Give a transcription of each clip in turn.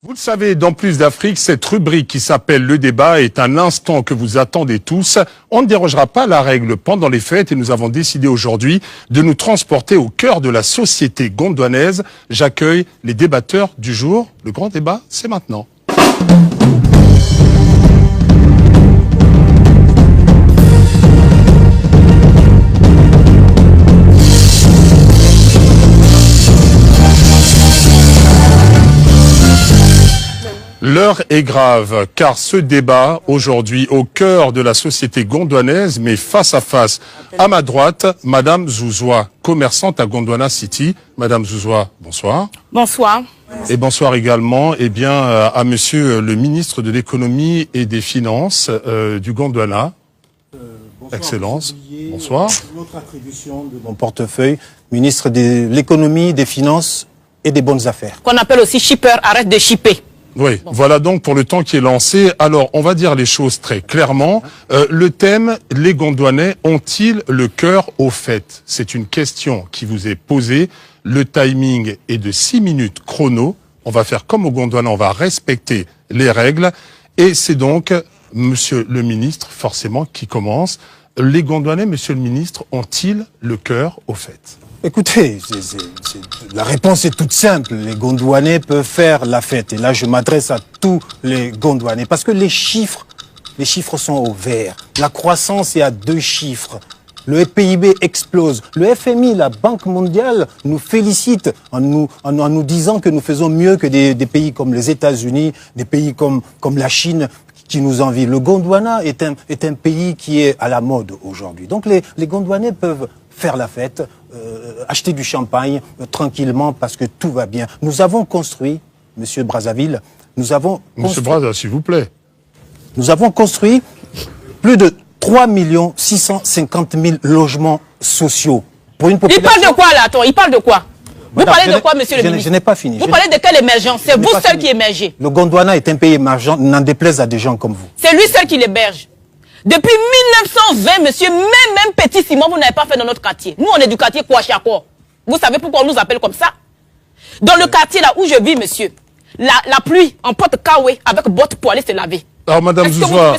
Vous le savez, dans Plus d'Afrique, cette rubrique qui s'appelle Le Débat est un instant que vous attendez tous. On ne dérogera pas à la règle pendant les fêtes et nous avons décidé aujourd'hui de nous transporter au cœur de la société gondwanaise. J'accueille les débatteurs du jour. Le grand débat, c'est maintenant. L'heure est grave, car ce débat, aujourd'hui, au cœur de la société gondwanaise, mais face à face. À ma droite, Madame Zouzoua, commerçante à Gondwana City. Madame Zouzoua, bonsoir. Bonsoir. Et bonsoir également, à Monsieur le ministre de l'économie et des finances du Gondwana. Bonsoir, Excellence. Bonsoir. L'autre attribution de mon portefeuille, ministre de l'économie, des finances et des bonnes affaires. Qu'on appelle aussi shipper, arrête de shipper. Oui, voilà donc pour le temps qui est lancé. Alors, on va dire les choses très clairement. Le thème, les Gondwanais ont-ils le cœur au fait? C'est une question qui vous est posée. Le timing est de 6 minutes chrono. On va faire comme au Gondwana, on va respecter les règles. Et c'est donc Monsieur le ministre, forcément, qui commence. Les Gondwanais, Monsieur le ministre, ont-ils le cœur au fait? Écoutez, la réponse est toute simple. Les Gondwanais peuvent faire la fête. Et là, je m'adresse à tous les Gondwanais. Parce que les chiffres sont au vert. La croissance est à 2 chiffres. Le PIB explose. Le FMI, la Banque mondiale, nous félicite en nous disant que nous faisons mieux que des pays comme les États-Unis, des pays comme la Chine qui nous envient. Le Gondwana est un pays qui est à la mode aujourd'hui. Donc les Gondwanais peuvent faire la fête, acheter du champagne tranquillement parce que tout va bien. Nous avons construit, Monsieur Brazzaville, Monsieur Brazza, s'il vous plaît. Nous avons construit plus de 3 650 000 logements sociaux. Pour une population... Il parle de quoi là, attends, il parle de quoi? Vous parlez de quoi, monsieur le ministre? Je n'ai pas fini. Vous parlez de quelle émergence? C'est vous seul qui émergez. Le Gondwana est un pays émergent, n'en déplaise à des gens comme vous. C'est lui seul qui l'héberge. Depuis 1920, monsieur, même Petit Simon, vous n'avez pas fait dans notre quartier. Nous, on est du quartier Kouachako. Vous savez pourquoi on nous appelle comme ça? Dans le quartier là où je vis, monsieur, la pluie en porte Kawé avec bottes pour aller se laver. Alors, Madame Zouzoua,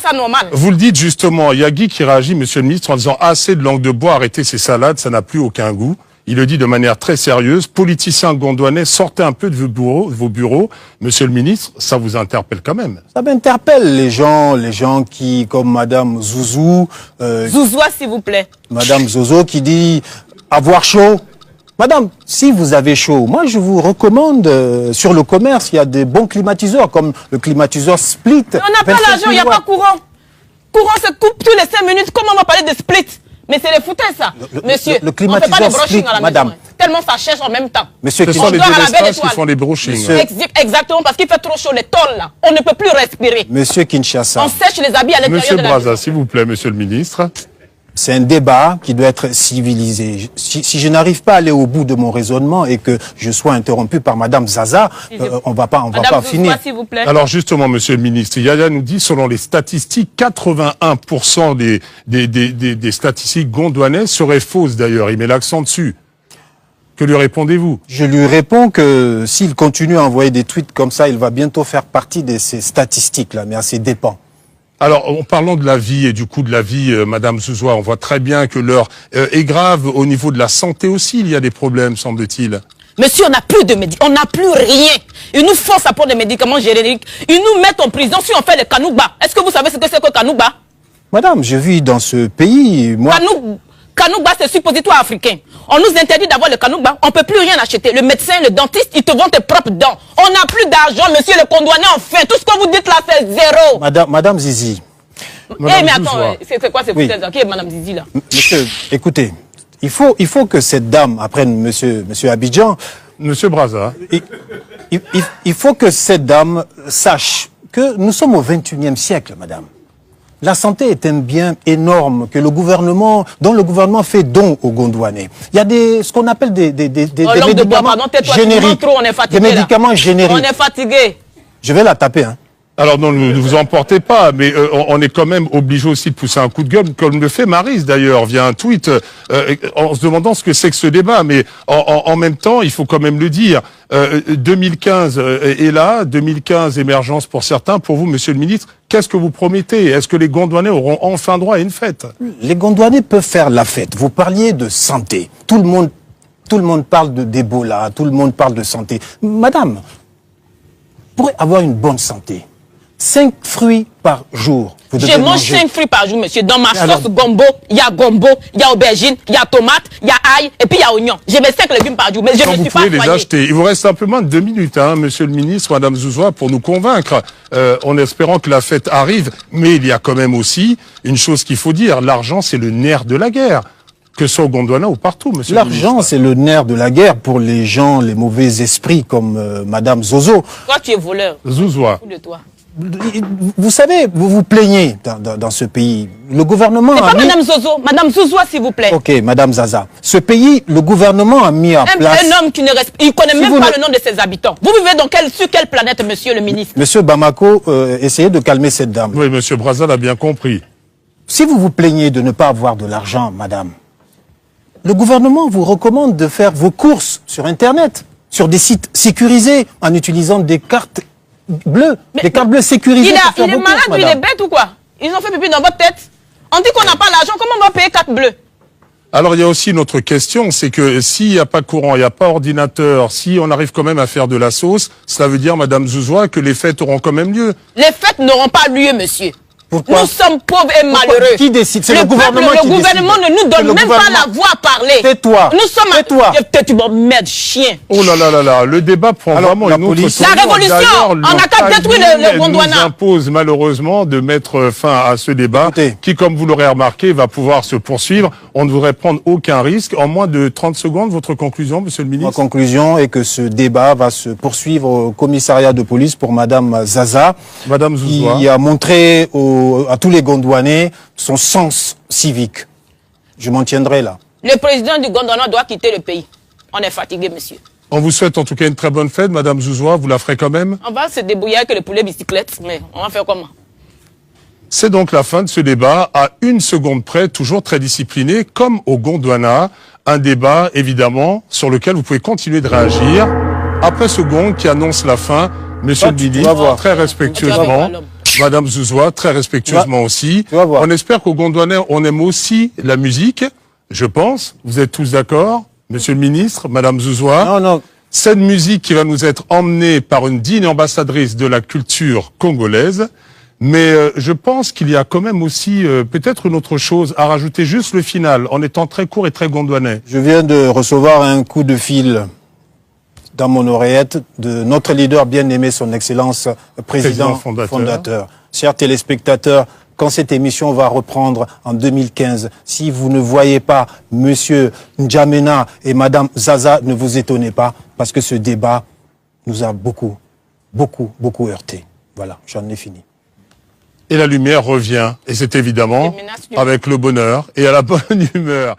vous le dites justement, il y a Guy qui réagit, Monsieur le ministre, en disant assez de langue de bois, arrêtez ces salades, ça n'a plus aucun goût. Il le dit de manière très sérieuse. Politiciens gondwanais, sortez un peu de vos bureaux. Monsieur le ministre, ça vous interpelle quand même. Ça m'interpelle, les gens qui, comme Madame Zouzou... Zouzoua, s'il vous plaît. Madame Zozo qui dit avoir chaud. Madame, si vous avez chaud, moi je vous recommande, sur le commerce, il y a des bons climatiseurs, comme le climatiseur Split. Mais on n'a pas l'argent, il n'y a pas courant. Courant se coupe tous les 5 minutes. Comment on va parler de Split? Mais c'est les foutains, ça. Monsieur, le climatiseur on fait pas de brushing Split, à la madame. maison. Tellement ça cherche en même temps. Monsieur, ce sont les délestages qui font les brushing. Exactement, parce qu'il fait trop chaud, les tôles, là. On ne peut plus respirer. Monsieur Kinshasa. On sèche les habits à l'intérieur Monsieur de la Brazza, maison. s'il vous plaît, Monsieur le ministre. C'est un débat qui doit être civilisé. Si je n'arrive pas à aller au bout de mon raisonnement et que je sois interrompu par Madame Zaza, on va pas finir. S'il vous plaît. Alors justement, Monsieur le ministre, Yaya nous dit, selon les statistiques, 81% des statistiques gondwanaises seraient fausses d'ailleurs. Il met l'accent dessus. Que lui répondez-vous? Je lui réponds que s'il continue à envoyer des tweets comme ça, il va bientôt faire partie de ces statistiques-là, mais à ses dépens. Alors, en parlant de la vie et du coût de la vie, Madame Zouzoua, on voit très bien que l'heure est grave. Au niveau de la santé aussi, il y a des problèmes, semble-t-il. Monsieur, on n'a plus de médicaments, on n'a plus rien. Ils nous forcent à prendre des médicaments génériques. Ils nous mettent en prison si on fait le kanouba. Est-ce que vous savez ce que c'est que kanouba? Madame, je vis dans ce pays, moi... Kanouba, c'est suppositoire africain. On nous interdit d'avoir le kanouba. On ne peut plus rien acheter. Le médecin, le dentiste, ils te vendent tes propres dents. On n'a plus d'argent, monsieur le Gondwanais, enfin. Tout ce que vous dites là, c'est zéro. Madame Zizi. Mais attends, c'est quoi ces foutaises là? Qui est Madame Zizi là? Monsieur, écoutez, il faut que cette dame apprenne monsieur Abidjan. Monsieur Brazza. Il faut que cette dame sache que nous sommes au 21e siècle, madame. La santé est un bien énorme dont le gouvernement fait don aux Gondwanais. Il y a ce qu'on appelle des médicaments génériques. On est fatigué, des médicaments génériques. On est fatigué. Je vais la taper, hein. Alors non, ne vous emportez pas, mais on est quand même obligé aussi de pousser un coup de gueule, comme le fait Maryse d'ailleurs, via un tweet, en se demandant ce que c'est que ce débat. Mais en même temps, il faut quand même le dire, 2015 est là, 2015 émergence pour certains. Pour vous, monsieur le ministre, qu'est-ce que vous promettez? Est-ce que les Gondwanais auront enfin droit à une fête? Les Gondwanais peuvent faire la fête. Vous parliez de santé. Tout le monde parle d'Ebola, tout le monde parle de santé. Madame, pour avoir une bonne santé, 5 fruits par jour. Je mange 5 fruits par jour, monsieur. Dans ma sauce gombo, il y a aubergine, il y a tomate, il y a ail, et puis il y a oignon. Je mets 5 légumes par jour, mais je ne suis pas vous pouvez les foyer. acheter. Il vous reste simplement 2 minutes, hein, monsieur le ministre, madame Zouzoua, pour nous convaincre, en espérant que la fête arrive. Mais il y a quand même aussi une chose qu'il faut dire. L'argent, c'est le nerf de la guerre. Que ce soit au Gondwana ou partout, monsieur le ministre. L'argent, c'est le nerf de la guerre pour les gens, les mauvais esprits comme madame Zozo. Toi, tu es voleur. Zouzoua. De toi. Vous savez, vous vous plaignez dans ce pays. Le gouvernement C'est a pas mis... madame Zozo, madame Zouzoua, s'il vous plaît. Ok, madame Zaza. Ce pays, le gouvernement a mis en place... Un homme qui ne respecte, il connaît Si même vous pas ne- le nom de ses habitants. Vous vivez sur quelle planète, monsieur le ministre? Monsieur Bamako, essayez de calmer cette dame. Oui, monsieur Brazza l'a bien compris. Si vous vous plaignez de ne pas avoir de l'argent, madame, le gouvernement vous recommande de faire vos courses sur Internet, sur des sites sécurisés, en utilisant des cartes bleues, des cartes bleues sécurisées. Il pour faire est vos malade courses, ou il est madame. bête ou quoi? Ils ont fait pipi dans votre tête. On dit qu'on n'a pas l'argent, comment on va payer 4 bleus? Alors, il y a aussi une autre question, c'est que s'il n'y a pas courant, il n'y a pas ordinateur, si on arrive quand même à faire de la sauce, cela veut dire, madame Zouzoua, que les fêtes auront quand même lieu. Les fêtes n'auront pas lieu, monsieur. Pourquoi? Nous sommes pauvres et malheureux. Qui décide? C'est le gouvernement peuple, qui le gouvernement décide. ne nous C'est donne le même pas gouvernement. la voix à parler. Tais-toi. Nous sommes Tais-toi. Tais-toi, merde, chien. Oh là là là là, le débat prend Alors, vraiment la une autre police- La tournure. révolution, D'ailleurs, on n'a qu'à détruire le nous Gondwana. impose malheureusement de mettre fin à ce débat Écoutez. qui, comme vous l'aurez remarqué, va pouvoir se poursuivre. On ne devrait prendre aucun risque. En moins de 30 secondes, votre conclusion, monsieur le Ma ministre? conclusion est que ce débat va se poursuivre au commissariat de police pour madame Zaza, Madame Zouzoua. qui a montré à tous les Gondwanais son sens civique. Je m'en tiendrai là. Le président du Gondwana doit quitter le pays. On est fatigué, monsieur. On vous souhaite en tout cas une très bonne fête, madame Zouzoua. Vous la ferez quand même? On va se débrouiller avec le poulet bicyclette, mais on va faire comment? C'est donc la fin de ce débat à 1 seconde près, toujours très discipliné, comme au Gondwana. Un débat, évidemment, sur lequel vous pouvez continuer de réagir. Après ce gong qui annonce la fin, monsieur le tu vas ministre, voir. très Tu vas respectueusement, voir l'homme. madame Zouzoua, très respectueusement aussi. tu vas voir. On espère qu'au Gondwanais, on aime aussi la musique, je pense. Vous êtes tous d'accord, monsieur le ministre, madame Zouzoua? Non, non. Cette musique qui va nous être emmenée par une digne ambassadrice de la culture congolaise. Mais je pense qu'il y a quand même aussi peut-être une autre chose à rajouter, juste le final, en étant très court et très gondwanais. Je viens de recevoir un coup de fil dans mon oreillette de notre leader bien-aimé, son Excellence Président fondateur. Chers téléspectateurs, quand cette émission va reprendre en 2015, si vous ne voyez pas Monsieur N'Djamena et Madame Zaza, ne vous étonnez pas, parce que ce débat nous a beaucoup heurté. Voilà, j'en ai fini. Et la lumière revient, et c'est évidemment Les menaces du- avec le bonheur et à la bonne humeur.